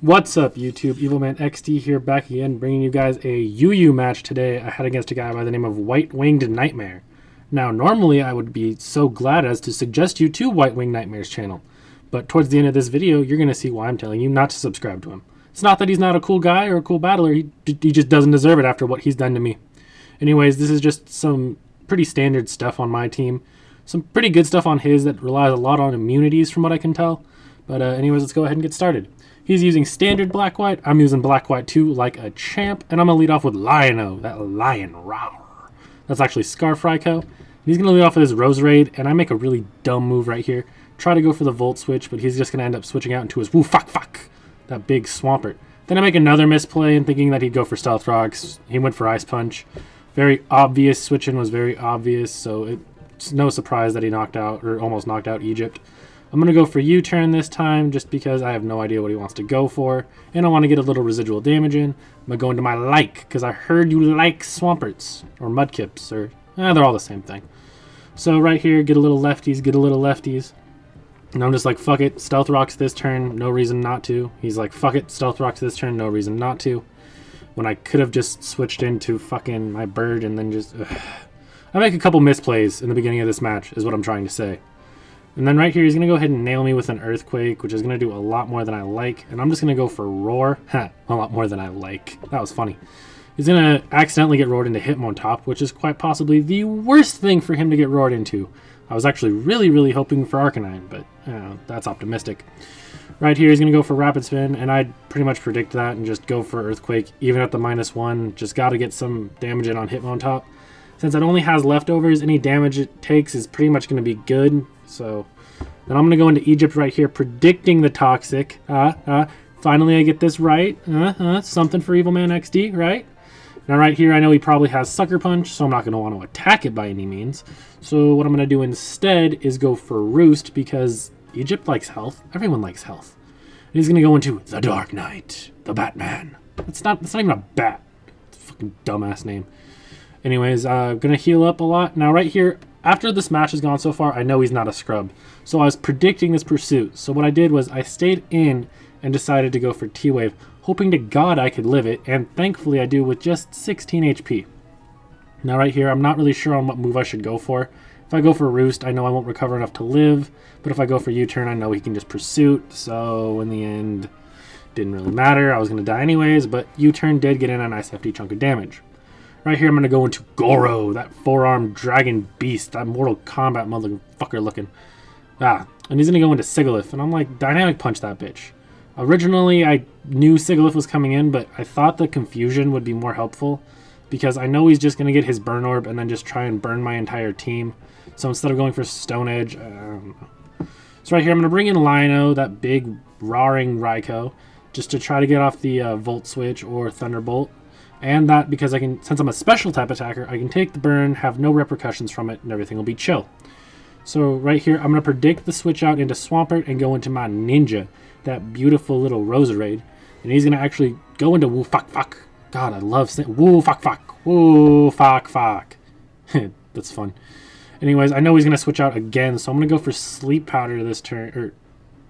What's up, YouTube? Evilman XD here, back again, bringing you guys a UU match today. I had against a guy by the name of WhiteWingedNightmare. Now, normally I would be so glad as to suggest you to WhiteWingedNightmare's channel, but towards the end of this video, you're going to see why I'm telling you not to subscribe to him. It's not that he's not a cool guy or a cool battler, he just doesn't deserve it after what he's done to me. Anyways, this is just some pretty standard stuff on my team. Some pretty good stuff on his that relies a lot on immunities from what I can tell. But anyways, let's go ahead and get started. He's using standard black-white. I'm using black-white too, like a champ. And I'm going to lead off with Lion-O, that lion. Rawr. That's actually Scarf Ryko. He's going to lead off with his Rose Raid, and I make a really dumb move right here. Try to go for the Volt Switch, but he's just going to end up switching out into his Woo Fuck Fuck, that big Swampert. Then I make another misplay and thinking that he'd go for Stealth Rocks. He went for Ice Punch. Very obvious switching was very obvious, so it's no surprise that he knocked out, or almost knocked out Egypt. I'm going to go for U-turn this time just because I have no idea what he wants to go for. And I want to get a little residual damage in. I'm going to go into my like, because I heard you like Swamperts. Or Mudkips, or... they're all the same thing. So right here, get a little lefties, get a little lefties. And I'm just like, fuck it, Stealth Rocks this turn, no reason not to. He's like, fuck it, Stealth Rocks this turn, no reason not to. When I could have just switched into fucking my bird and then just... I make a couple misplays in the beginning of this match, is what I'm trying to say. And then right here, he's going to go ahead and nail me with an Earthquake, which is going to do a lot more than I like. And I'm just going to go for Roar. A lot more than I like. That was funny. He's going to accidentally get roared into Hitmontop, which is quite possibly the worst thing for him to get roared into. I was actually really hoping for Arcanine, but that's optimistic. Right here, he's going to go for Rapid Spin, and I pretty much predict that and just go for Earthquake, even at the -1. Just got to get some damage in on Hitmontop. Since it only has leftovers, any damage it takes is pretty much going to be good. So then I'm going to go into Egypt right here, predicting the Toxic. Finally I get this right. Something for Evilman XD, right? Now right here I know he probably has Sucker Punch, so I'm not going to want to attack it by any means. So what I'm going to do instead is go for Roost, because Egypt likes health. Everyone likes health. And he's going to go into the Dark Knight, the Batman. That's not even a bat. It's a fucking dumbass name. Anyways, gonna heal up a lot. Now right here, after this match has gone so far, I know he's not a scrub. So I was predicting this pursuit. So what I did was I stayed in and decided to go for T-Wave, hoping to God I could live it, and thankfully I do with just 16 HP. Now right here, I'm not really sure on what move I should go for. If I go for Roost, I know I won't recover enough to live, but if I go for U-turn, I know he can just pursuit. So in the end, didn't really matter. I was gonna die anyways, but U-turn did get in a nice hefty chunk of damage. Right here, I'm going to go into Goro, that four-armed dragon beast, that Mortal Kombat motherfucker looking. And he's going to go into Sigilyph, and I'm like, Dynamic Punch that bitch. Originally, I knew Sigilyph was coming in, but I thought the confusion would be more helpful, because I know he's just going to get his Burn Orb and then just try and burn my entire team. So instead of going for Stone Edge, I don't know. So right here, I'm going to bring in Lion-O, that big, roaring Ryko, just to try to get off the Volt Switch or Thunderbolt. And that because I can, since I'm a special type attacker, I can take the burn, have no repercussions from it, and everything will be chill. So right here, I'm going to predict the switch out into Swampert and go into my Ninja, that beautiful little Roserade. And he's going to actually go into Woo Fuck Fuck. God, I love saying Woo Fuck Fuck. Woo Fuck Fuck. That's fun. Anyways, I know he's going to switch out again, so I'm going to go for Sleep Powder this turn. Or,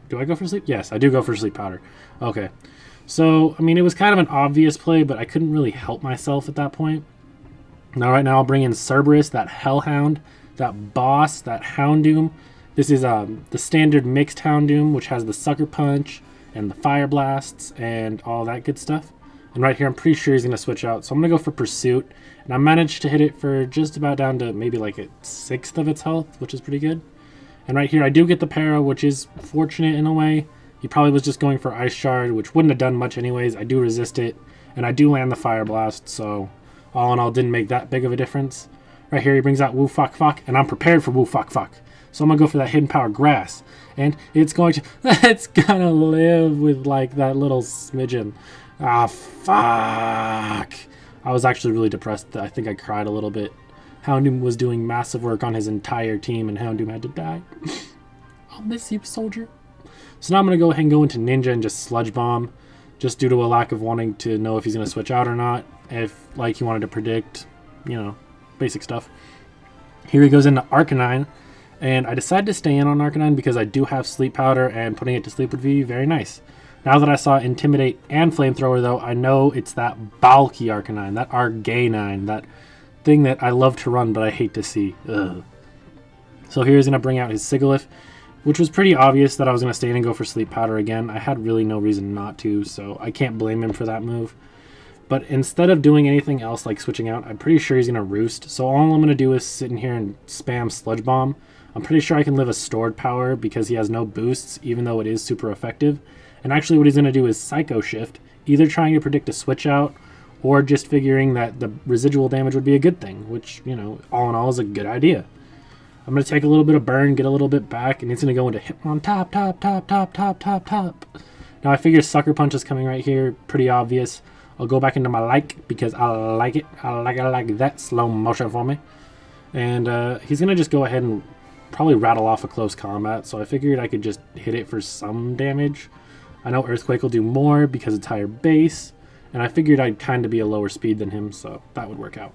do I go for Sleep? Yes, I do go for Sleep Powder. Okay. So, I mean, it was kind of an obvious play, but I couldn't really help myself at that point. Now, right now, I'll bring in Cerberus, that Hellhound, that Boss, that Houndoom. This is the standard mixed Houndoom, which has the Sucker Punch and the Fire Blasts and all that good stuff. And right here, I'm pretty sure he's going to switch out. So I'm going to go for Pursuit. And I managed to hit it for just about down to maybe like a 1/6 of its health, which is pretty good. And right here, I do get the Para, which is fortunate in a way. He probably was just going for Ice Shard, which wouldn't have done much anyways. I do resist it, and I do land the Fire Blast, so all in all, didn't make that big of a difference. Right here, he brings out Woo Fuck Fuck, and I'm prepared for Woo Fuck Fuck. So I'm going to go for that Hidden Power Grass, and it's going to, it's going to live with, like, that little smidgen. Fuck. I was actually really depressed. I think I cried a little bit. Houndoom was doing massive work on his entire team, and Houndoom had to die. I'll miss you, soldier. So now I'm going to go ahead and go into Ninja and just Sludge Bomb, just due to a lack of wanting to know if he's going to switch out or not, if, like, he wanted to predict, you know, basic stuff. Here he goes into Arcanine, and I decided to stay in on Arcanine because I do have Sleep Powder, and putting it to sleep would be very nice. Now that I saw Intimidate and Flamethrower, though, I know it's that bulky Arcanine, that Arcanine, that thing that I love to run but I hate to see. Ugh. So here he's going to bring out his Sigilyph, which was pretty obvious that I was going to stay in and go for Sleep Powder again. I had really no reason not to, so I can't blame him for that move. But instead of doing anything else like switching out, I'm pretty sure he's going to Roost. So all I'm going to do is sit in here and spam Sludge Bomb. I'm pretty sure I can live a stored power because he has no boosts, even though it is super effective. And actually what he's going to do is Psycho Shift, either trying to predict a switch out or just figuring that the residual damage would be a good thing, which, you know, all in all is a good idea. I'm going to take a little bit of burn, get a little bit back, and he's going to go into Hitmontop, top. Now I figure Sucker Punch is coming right here, pretty obvious. I'll go back into my like because I like it. I like that slow motion for me. And he's going to just go ahead and probably rattle off a close combat, so I figured I could just hit it for some damage. I know Earthquake will do more because it's higher base, and I figured I'd kind of be a lower speed than him, so that would work out.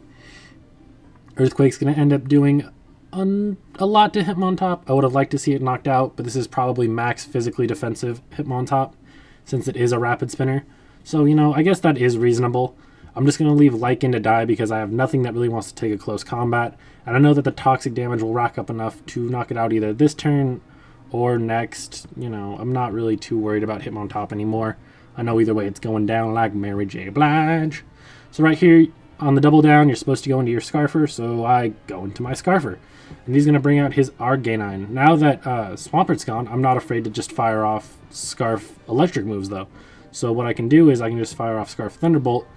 Earthquake's going to end up doing a lot to Hitmontop. I would have liked to see it knocked out, but this is probably max physically defensive Hitmontop since it is a rapid spinner. So, you know, I guess that is reasonable. I'm just going to leave Lycan to die because I have nothing that really wants to take a close combat, and I know that the toxic damage will rack up enough to knock it out either this turn or next. You know, I'm not really too worried about Hitmontop anymore. I know either way it's going down like Mary J. Blige. So right here on the double down, you're supposed to go into your Scarfer, so I go into my Scarfer. And he's going to bring out his Arcanine. Now that Swampert's gone, I'm not afraid to just fire off Scarf electric moves, though. So what I can do is I can just fire off Scarf Thunderbolt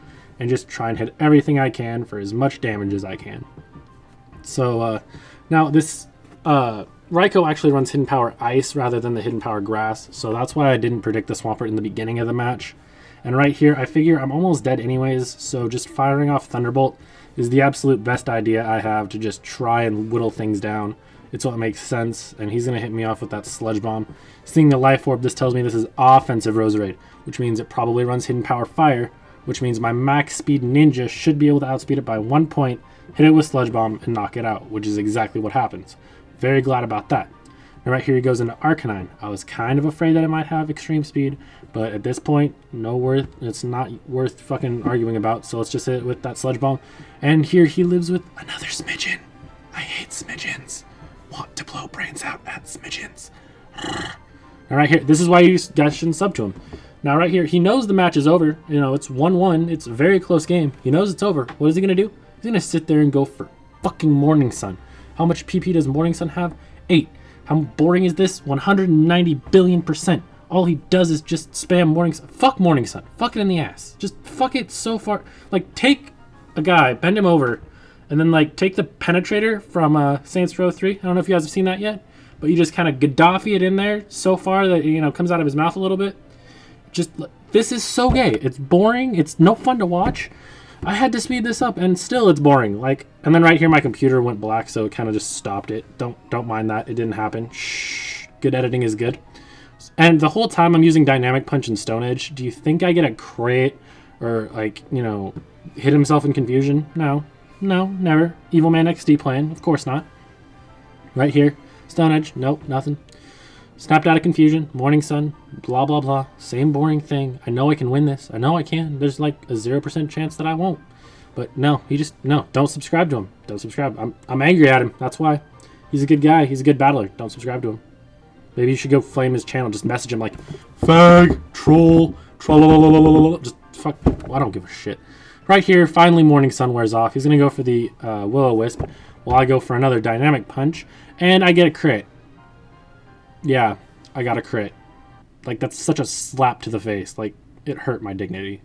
and just try and hit everything I can for as much damage as I can. So now this Raikou actually runs Hidden Power Ice rather than the Hidden Power Grass, so that's why I didn't predict the Swampert in the beginning of the match. And right here, I figure I'm almost dead anyways, so just firing off Thunderbolt is the absolute best idea I have to just try and whittle things down. It's what makes sense, and he's going to hit me off with that Sludge Bomb. Seeing the Life Orb, this tells me this is offensive Roserade, which means it probably runs Hidden Power Fire, which means my max speed Ninja should be able to outspeed it by 1 point, hit it with Sludge Bomb, and knock it out, which is exactly what happens. Very glad about that. And right here he goes into Arcanine. I was kind of afraid that it might have extreme speed, but at this point, it's not worth fucking arguing about, so let's just hit it with that Sludge Bomb. And here he lives with another Smidgen. I hate Smidgens. Want to blow brains out at Smidgens. Now right here, this is why you guys shouldn't sub to him. Now right here, he knows the match is over. You know, it's 1-1. It's a very close game. He knows it's over. What is he going to do? He's going to sit there and go for fucking Morning Sun. How much PP does Morning Sun have? 8. How boring is this? 190 billion%. All he does is just spam Morning Sun. Fuck Morning Sun. Fuck it in the ass. Just fuck it so far. Like, take a guy, bend him over, and then, like, take the Penetrator from Saints Row 3. I don't know if you guys have seen that yet, but you just kind of Gaddafi it in there so far that, you know, comes out of his mouth a little bit. Just, this is so gay. It's boring. It's no fun to watch. I had to speed this up, and still it's boring. Like, and then right here my computer went black, so it kind of just stopped it. Don't mind that. It didn't happen. Shh. Good editing is good. And the whole time I'm using Dynamic Punch and Stone Edge. Do you think I get a crit or, like, you know, hit himself in confusion? No. No, never. Evil Man XD plan. Of course not. Right here. Stone Edge. Nope, nothing. Snapped out of confusion. Morning Sun. Blah, blah, blah. Same boring thing. I know I can win this. I know I can. There's like a 0% chance that I won't. But no, no, don't subscribe to him. Don't subscribe. I'm angry at him. That's why. He's a good guy. He's a good battler. Don't subscribe to him. Maybe you should go flame his channel. Just message him like, fag, troll, just fuck. Well, I don't give a shit. Right here, finally Morning Sun wears off. He's going to go for the Will-O-Wisp while I go for another Dynamic Punch. And I get a crit. Yeah, I got a crit. Like, that's such a slap to the face. Like, it hurt my dignity.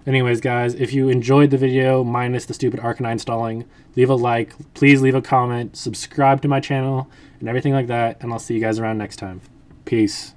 Anyways, guys, if you enjoyed the video, minus the stupid Arcanine stalling, leave a like, please leave a comment, subscribe to my channel, and everything like that, and I'll see you guys around next time. Peace.